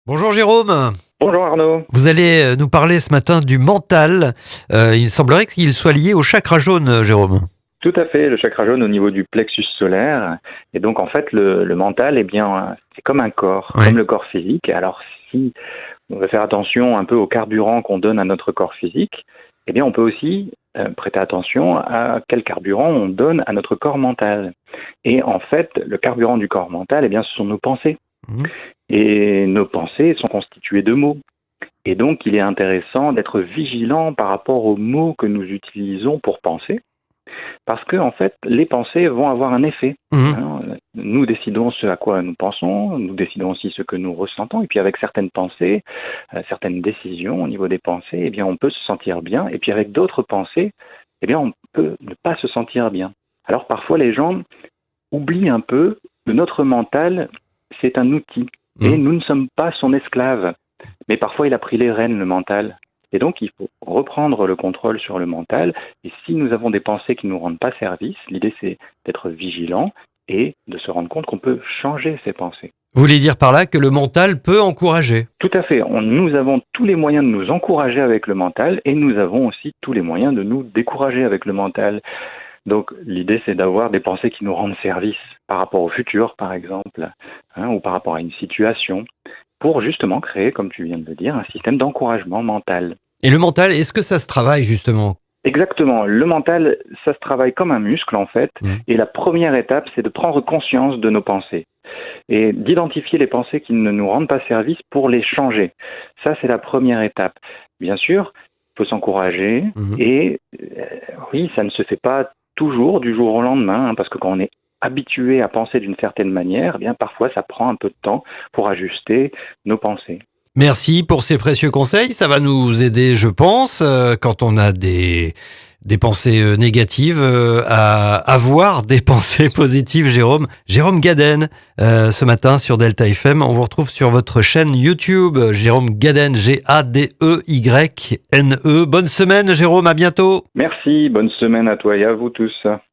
Bonjour Jérôme, Bonjour Arnaud. vous allez nous parler ce matin du mental. Il semblerait qu'il soit lié au chakra jaune, Jérôme. Tout à fait, le chakra jaune au niveau du plexus solaire. Et donc en fait, le mental, c'est comme un corps, Oui. comme le corps physique. Alors si on veut faire attention un peu au carburant qu'on donne à notre corps physique, eh bien on peut aussi prêter attention à quel carburant on donne à notre corps mental. Et en fait, le carburant du corps mental, eh bien ce sont nos pensées. Mhm. Et nos pensées sont constituées de mots. Et donc il est intéressant d'être vigilant par rapport aux mots que nous utilisons pour penser. Parce que, en fait, les pensées vont avoir un effet. Mhm. Hein. Nous décidons ce à quoi nous pensons, nous décidons aussi ce que nous ressentons, et puis avec certaines pensées, certaines décisions au niveau des pensées, eh bien, on peut se sentir bien, et puis avec d'autres pensées, eh bien, on peut ne pas se sentir bien. Alors parfois, les gens oublient un peu que notre mental, c'est un outil, et Mhm. nous ne sommes pas son esclave. Mais parfois, il a pris les rênes, le mental. Et donc, il faut reprendre le contrôle sur le mental. Et si nous avons des pensées qui ne nous rendent pas service, l'idée, c'est d'être vigilant et de se rendre compte qu'on peut changer ces pensées. Vous voulez dire par là que le mental peut encourager? Tout à fait. Nous avons tous les moyens de nous encourager avec le mental et nous avons aussi tous les moyens de nous décourager avec le mental. Donc, l'idée, c'est d'avoir des pensées qui nous rendent service par rapport au futur, par exemple, hein, ou par rapport à une situation, pour justement créer, comme tu viens de le dire, un système d'encouragement mental. Et le mental, est-ce que ça se travaille justement? Exactement. Le mental, ça se travaille comme un muscle en fait. Mhm. Et la première étape, c'est de prendre conscience de nos pensées et d'identifier les pensées qui ne nous rendent pas service pour les changer. Ça, c'est la première étape. Bien sûr, il faut s'encourager Mhm. et oui, ça ne se fait pas toujours du jour au lendemain, hein, parce que quand on est habitué à penser d'une certaine manière, eh bien parfois ça prend un peu de temps pour ajuster nos pensées. Merci pour ces précieux conseils. Ça va nous aider, je pense, quand on a des pensées négatives, à avoir des pensées positives, Jérôme. Jérôme Gaden, ce matin sur Delta FM. On vous retrouve sur votre chaîne YouTube, Jérôme Gaden, Gadeyne. Bonne semaine, Jérôme, à bientôt. Merci, bonne semaine à toi et à vous tous.